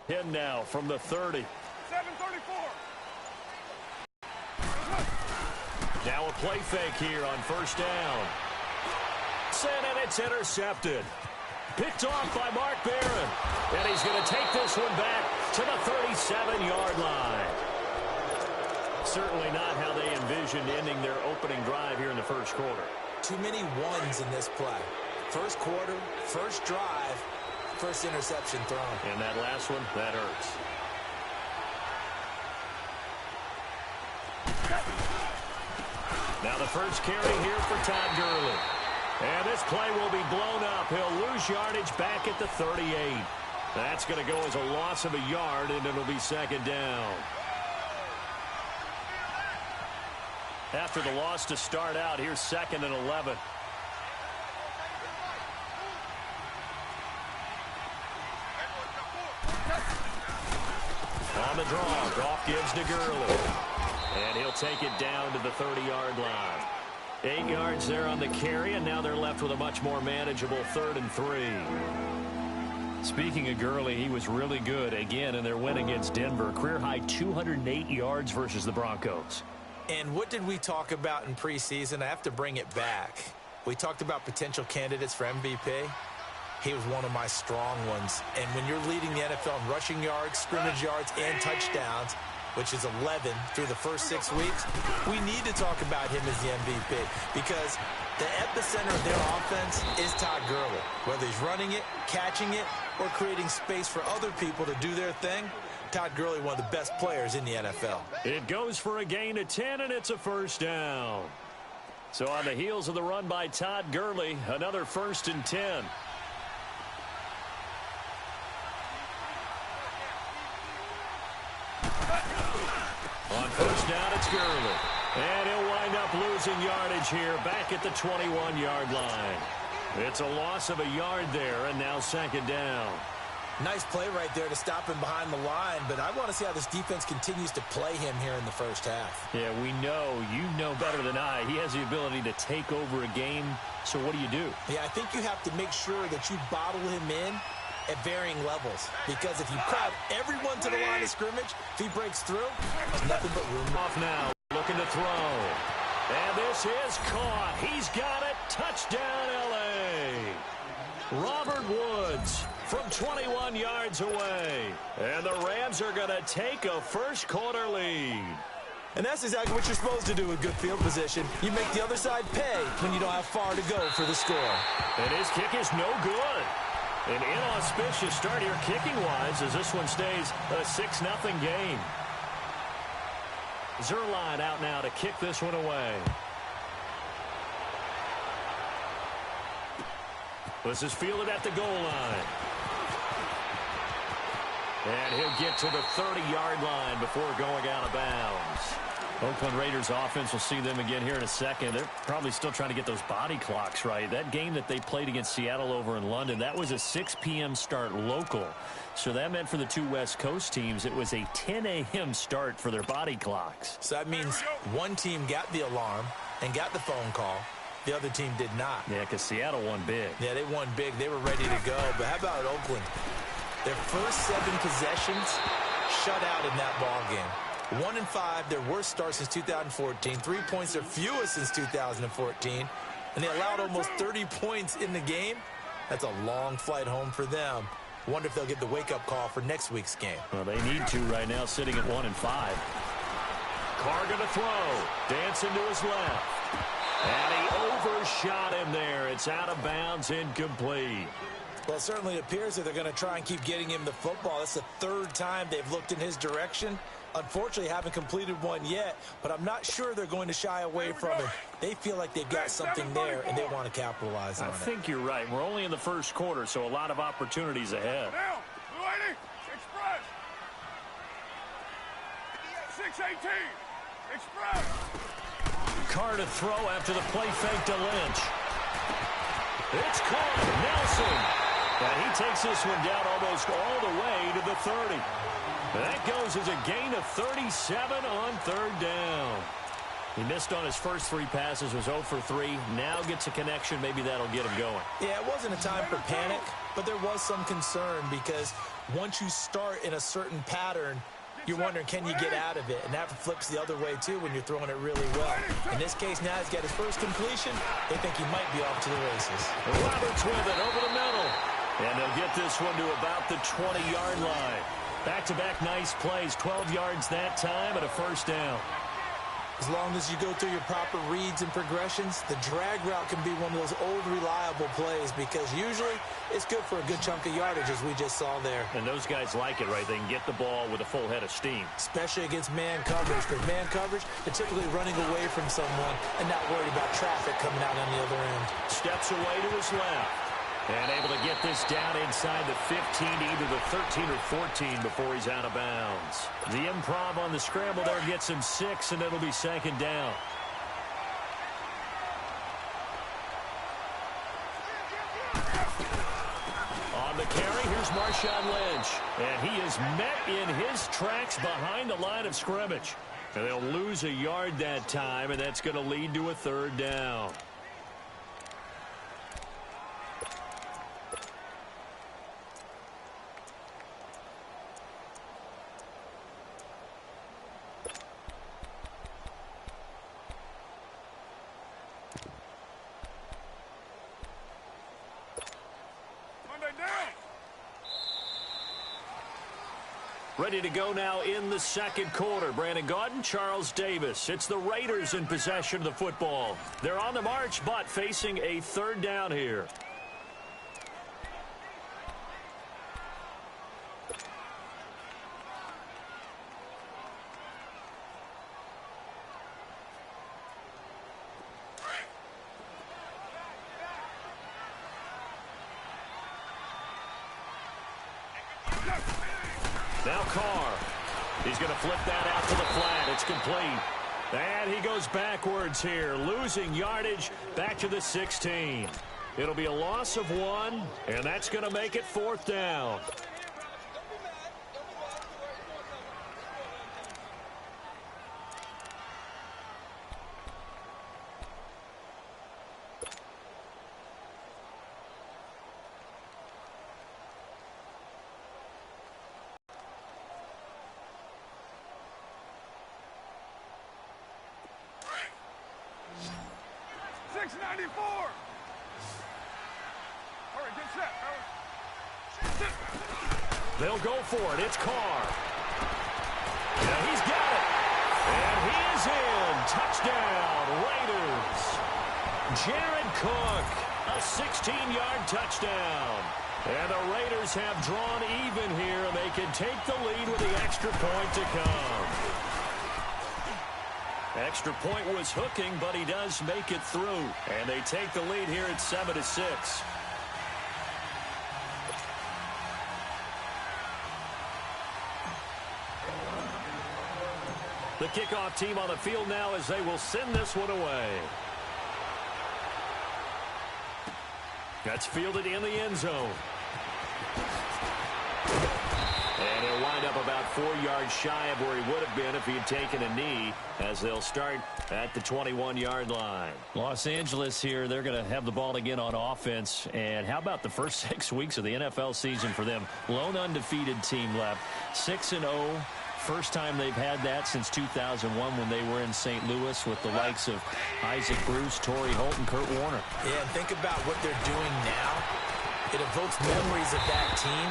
In now from the 30. 7:34. Now a play fake here on first down. Sent, and it's intercepted. Picked off by Mark Barron. And he's going to take this one back to the 37-yard line. Certainly not how they envisioned ending their opening drive here in the first quarter. Too many ones in this play. First quarter, first drive, first interception thrown. And that last one, that hurts. Now the first carry here for Todd Gurley. And this play will be blown up. He'll lose yardage back at the 38. That's going to go as a loss of a yard, and it'll be second down. After the loss to start out, here's 2nd and 11. On the draw, Goff gives to Gurley. And he'll take it down to the 30-yard line. 8 yards there on the carry, and now they're left with a much more manageable 3rd and 3. Speaking of Gurley, he was really good again in their win against Denver. Career-high 208 yards versus the Broncos. And what did we talk about in preseason? I have to bring it back. We talked about potential candidates for MVP. He was one of my strong ones. And when you're leading the NFL in rushing yards, scrimmage yards, and touchdowns, which is 11 through the first 6 weeks, we need to talk about him as the MVP because the epicenter of their offense is Todd Gurley. Whether he's running it, catching it, or creating space for other people to do their thing, Todd Gurley, one of the best players in the NFL. It goes for a gain of 10, and it's a first down. So on the heels of the run by Todd Gurley, another 1st and 10. On first down, it's Gurley. And he'll wind up losing yardage here back at the 21-yard line. It's a loss of a yard there, and now 2nd down. Nice play right there to stop him behind the line, but I want to see how this defense continues to play him here in the first half. Yeah, we know. You know better than I. He has the ability to take over a game, so what do you do? Yeah, I think you have to make sure that you bottle him in at varying levels, because if you crowd everyone to the line of scrimmage, if he breaks through, there's nothing but room. Off now, looking to throw. And this is caught. He's got it. Touchdown, L.A. Robert Woods from 21 yards away. And the Rams are going to take a first quarter lead. And that's exactly what you're supposed to do with good field position. You make the other side pay when you don't have far to go for the score. And his kick is no good. An inauspicious start here kicking-wise as this one stays a 6-0 game. Zerline out now to kick this one away. This is fielded at the goal line. And he'll get to the 30-yard line before going out of bounds. Oakland Raiders offense, will see them again here in a second. They're probably still trying to get those body clocks right. That game that they played against Seattle over in London, that was a 6 p.m. start local. So that meant for the two West Coast teams, it was a 10 a.m. start for their body clocks. So that means one team got the alarm and got the phone call. The other team did not. Yeah, because Seattle won big. Yeah, they won big. They were ready to go. But how about Oakland? Their first 7 possessions shut out in that ball game. 1-5, their worst start since 2014. 3 points, their fewest since 2014. And they allowed almost 30 points in the game. That's a long flight home for them. Wonder if they'll get the wake-up call for next week's game. Well, they need to right now, sitting at 1-5. Carr going to throw. Dancing to his left. And he overshot him there. It's out of bounds, incomplete. Well, it certainly appears that they're going to try and keep getting him the football. That's the 3rd time they've looked in his direction. Unfortunately, haven't completed one yet, but I'm not sure they're going to shy away from it. They feel like they've got something there, and they want to capitalize on it. I think you're right. We're only in the first quarter, so a lot of opportunities ahead. Now, lady, express. 6-18, express. Carr to throw after the play fake to Lynch. It's caught. Nelson. And he takes this one down almost all the way to the 30. That goes as a gain of 37 on 3rd down. He missed on his first 3 passes, was 0 for 3. Now gets a connection. Maybe that'll get him going. Yeah, it wasn't a time for panic, but there was some concern because once you start in a certain pattern, you're wondering, can you get out of it? And that flips the other way, too, when you're throwing it really well. In this case, now he's got his first completion. They think he might be off to the races. Roberts with it over the middle. And they'll get this one to about the 20-yard line. Back-to-back nice plays, 12 yards that time and a first down. As long as you go through your proper reads and progressions, the drag route can be one of those old reliable plays because usually it's good for a good chunk of yardage, as we just saw there. And those guys like it, right? They can get the ball with a full head of steam. Especially against man coverage. Because man coverage, they're typically running away from someone and not worried about traffic coming out on the other end. Steps away to his left. And able to get this down inside the 15 to either the 13 or 14 before he's out of bounds. The improv on the scramble there gets him 6, and it'll be second down. On the carry, here's Marshawn Lynch. And he is met in his tracks behind the line of scrimmage. And they'll lose a yard that time, and that's going to lead to a third down. Ready to go now in the second quarter. Brandon Gaudin, Charles Davis. It's the Raiders in possession of the football. They're on the march, but facing a third down here. Now Carr. He's going to flip that out to the flat. It's complete. And he goes backwards here, losing yardage back to the 16. It'll be a loss of 1, and that's going to make it fourth down. They'll go for it. It's Carr. Yeah, he's got it. And he is in. Touchdown, Raiders. Jared Cook, a 16-yard touchdown. And the Raiders have drawn even here, and they can take the lead with the extra point to come. Extra point was hooking, but he does make it through. And they take the lead here at 7-6. The kickoff team on the field now as they will send this one away. That's fielded in the end zone. And he'll wind up about 4 yards shy of where he would have been if he had taken a knee, as they'll start at the 21-yard line. Los Angeles here, they're going to have the ball again on offense. And how about the first 6 weeks of the NFL season for them? Lone undefeated team left, 6-0. First time they've had that since 2001 when they were in St. Louis with the likes of Isaac Bruce, Torrey Holt, and Kurt Warner. Yeah, and think about what they're doing now. It evokes memories of that team.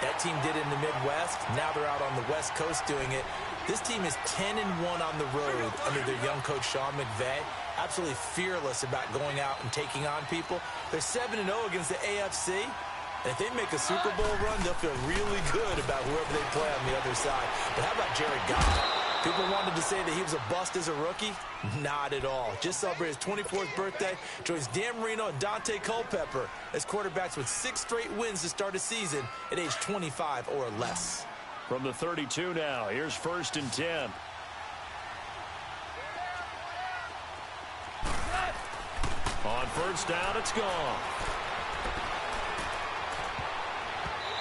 That team did it in the Midwest. Now they're out on the West Coast doing it. This team is 10-1 on the road under their young coach, Sean McVay. Absolutely fearless about going out and taking on people. They're 7-0 against the AFC. And if they make a Super Bowl run, they'll feel really good about whoever they play on the other side. But how about Jared Goff? People wanted to say that he was a bust as a rookie. Not at all. Just celebrated his 24th birthday. Joins Dan Marino and Dante Culpepper as quarterbacks with 6 straight wins to start a season at age 25 or less. From the 32 now, here's 1st and 10. On first down, it's gone.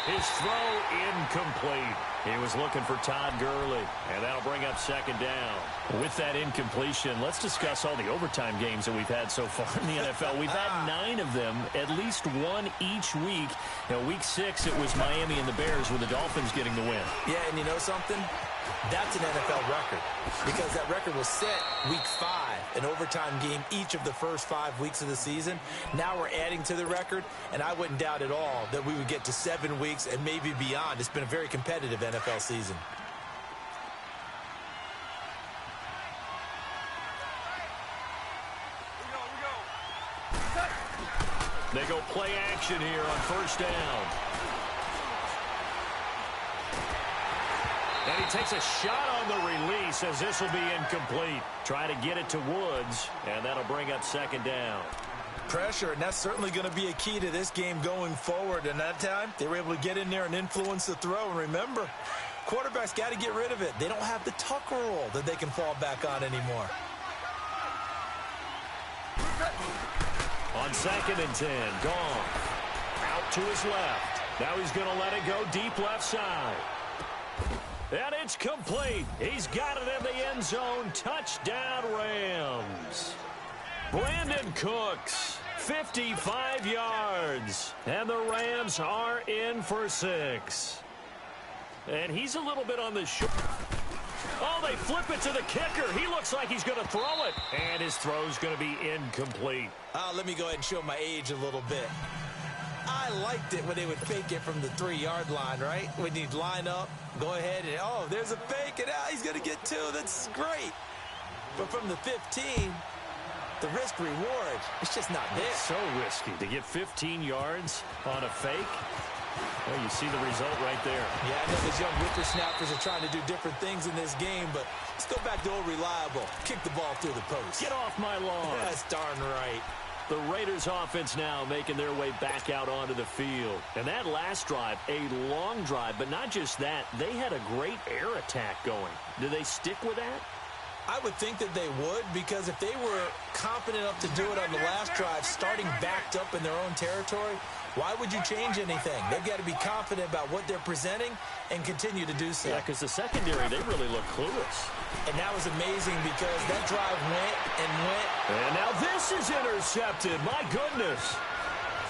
His throw incomplete. He was looking for Todd Gurley, and that'll bring up second down. With that incompletion, let's discuss all the overtime games that we've had so far in the NFL. We've had 9 of them, at least one each week. Week 6, it was Miami and the Bears with the Dolphins getting the win. Yeah, and you know something? That's an NFL record because that record was set week 5, an overtime game each of the first 5 weeks of the season. Now we're adding to the record, and I wouldn't doubt at all that we would get to 7 weeks and maybe beyond. It's been a very competitive NFL season. They go play action here on first down. And he takes a shot on the release as this will be incomplete. Try to get it to Woods, and that'll bring up second down. Pressure, and that's certainly going to be a key to this game going forward. And that time, they were able to get in there and influence the throw. And remember, quarterbacks got to get rid of it. They don't have the tuck roll that they can fall back on anymore. On 2nd and 10, gone. Out to his left. Now he's going to let it go deep left side. And it's complete. He's got it in the end zone. Touchdown, Rams. Brandon Cooks, 55 yards. And the Rams are in for 6. And he's a little bit on the short. Oh, they flip it to the kicker. He looks like he's going to throw it. And his throw's going to be incomplete. Let me go ahead and show my age a little bit. I liked it when they would fake it from the 3-yard line, right? When you'd line up, go ahead and, oh, there's a fake, and he's going to get 2. That's great. But from the 15, the risk-reward, it's just not there. It's so risky to get 15 yards on a fake. Well, you see the result right there. Yeah, I know these young whippersnappers are trying to do different things in this game, but let's go back to old reliable. Kick the ball through the post. Get off my lawn. That's darn right. The Raiders offense now making their way back out onto the field. And that last drive, a long drive, but not just that. They had a great air attack going. Do they stick with that? I would think that they would, because if they were confident enough to do it on the last drive, starting backed up in their own territory, why would you change anything? They've got to be confident about what they're presenting and continue to do so. Yeah, because the secondary, they really look clueless. And that was amazing because that drive went and went. And now this is intercepted. My goodness.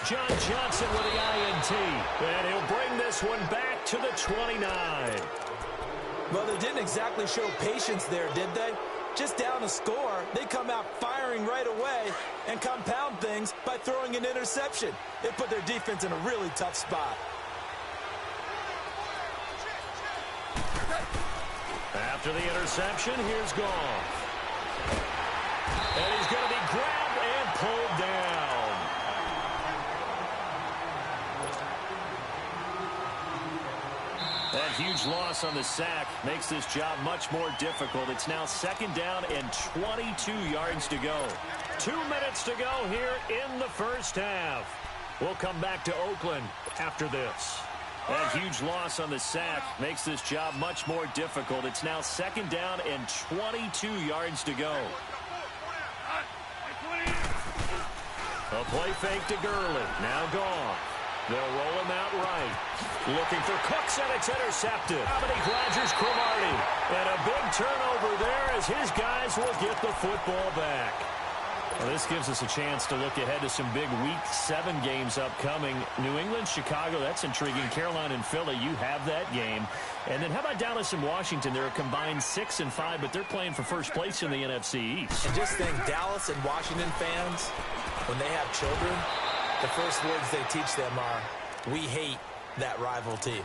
John Johnson with the INT. And he'll bring this one back to the 29. Well, they didn't exactly show patience there, did they? Just down a score, they come out firing right away and compound things by throwing an interception. It put their defense in a really tough spot. After the interception, here's Goff. And he's going to be grabbed and pulled down. That huge loss on the sack makes this job much more difficult. It's now 2nd down and 22 yards to go. 2 minutes to go here in the first half. We'll come back to Oakland after this. That huge loss on the sack makes this job much more difficult. It's now 2nd down and 22 yards to go. A play fake to Gurley. Now gone. They'll roll him out right. Looking for Cooks, and it's intercepted. Dominique Rodgers-Cromartie. And a big turnover there as his guys will get the football back. Well, this gives us a chance to look ahead to some big Week 7 games upcoming. New England, Chicago, that's intriguing. Carolina and Philly, you have that game. And then how about Dallas and Washington? They're a combined 6-5, but they're playing for first place in the NFC East. And just think, Dallas and Washington fans, when they have children, the first words they teach them are, we hate that rival team.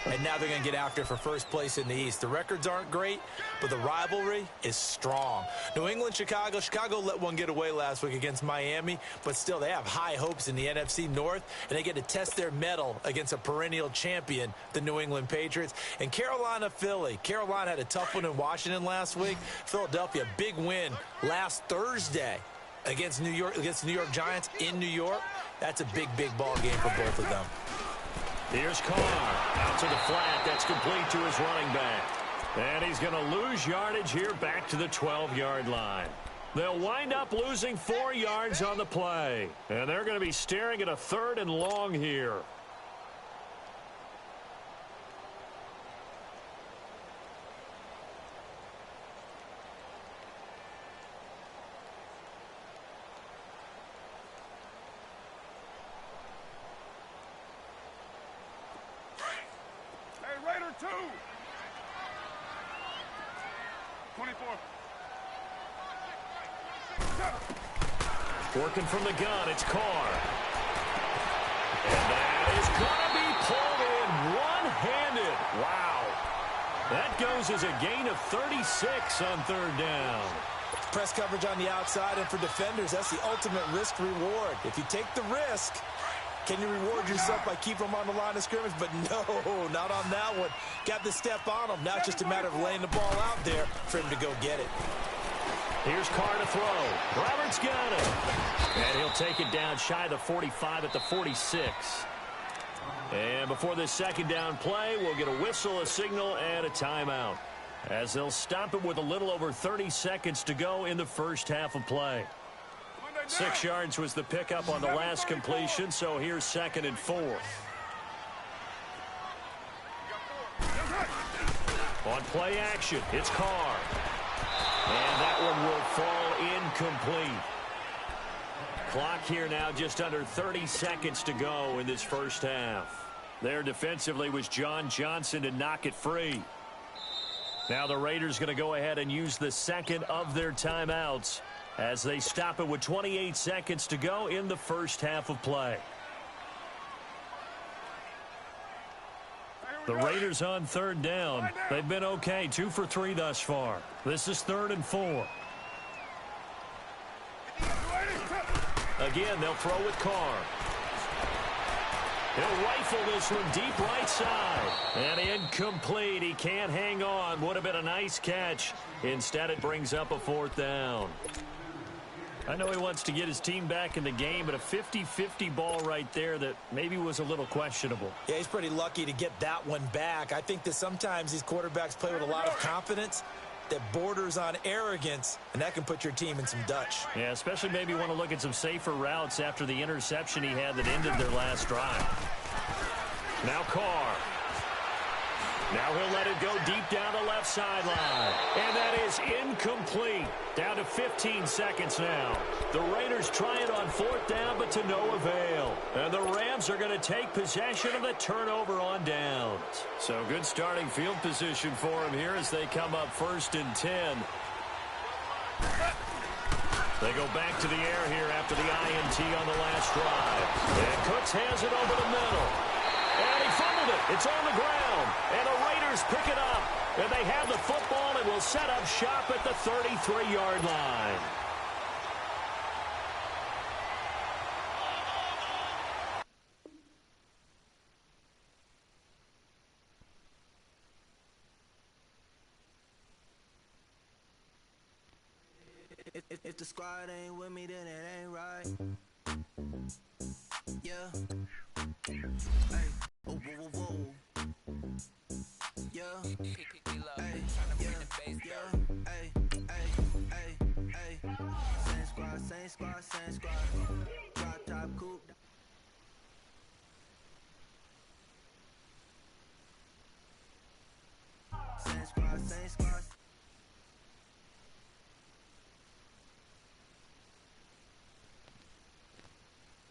And now they're going to get after it for first place in the East. The records aren't great, but the rivalry is strong. New England, Chicago. Chicago let one get away last week against Miami, but still they have high hopes in the NFC North, and they get to test their mettle against a perennial champion, the New England Patriots. And Carolina, Philly. Carolina had a tough one in Washington last week. Philadelphia, big win last Thursday against New York, against the New York Giants in New York. That's a big, big ball game for both of them. Here's Carr out to the flat. That's complete to his running back. And he's going to lose yardage here back to the 12-yard line. They'll wind up losing 4 yards on the play. And they're going to be staring at a 3rd and long here. 2. 24. Working from the gun, it's Carr. And that is going to be pulled in one-handed. Wow. That goes as a gain of 36 on third down. Press coverage on the outside, and for defenders, that's the ultimate risk-reward. If you take the risk, can you reward yourself by keeping them on the line of scrimmage? But no, not on that one. Got the step on them. Now it's just a matter of laying the ball out there for him to go get it. Here's Carr to throw. Roberts got it. And he'll take it down shy of the 45 at the 46. And before this second down play, we'll get a whistle, a signal, and a timeout, as they'll stop it with a little over 30 seconds to go in the first half of play. 6 yards was the pickup on the last completion, so here's 2nd and 4. On play action, it's Carr. And that one will fall incomplete. Clock here now just under 30 seconds to go in this first half. There defensively was John Johnson to knock it free. Now the Raiders going to go ahead and use the second of their timeouts as they stop it with 28 seconds to go in the first half of play. The Raiders on third down. They've been okay, 2 for 3 thus far. This is 3rd and 4. Again, they'll throw with Carr. He'll rifle this one deep right side. And incomplete. He can't hang on. Would have been a nice catch. Instead, it brings up a 4th down. I know he wants to get his team back in the game, but a 50-50 ball right there that maybe was a little questionable. Yeah, he's pretty lucky to get that one back. I think that sometimes these quarterbacks play with a lot of confidence that borders on arrogance, and that can put your team in some Dutch. Yeah, especially maybe want to look at some safer routes after the interception he had that ended their last drive. Now Carr. Now he'll let it go deep down the left sideline. And that is incomplete. Down to 15 seconds now. The Raiders try it on 4th down, but to no avail. And the Rams are going to take possession of the turnover on downs. So good starting field position for him here as they come up 1st and 10. They go back to the air here after the INT on the last drive. And Cooks has it over the middle. And he fumbled it. It's on the ground. And the Raiders pick it up. And they have the football and will set up shop at the 33-yard line. If the squad ain't with me, then it ain't right. Yeah. Hey. Oh, whoa, whoa, whoa. Yeah. Hey. Yeah. Yeah. Hey. Hey. Hey. Hey. Same squad, same squad, same squad. Drop top coupe. Same squad, same squad.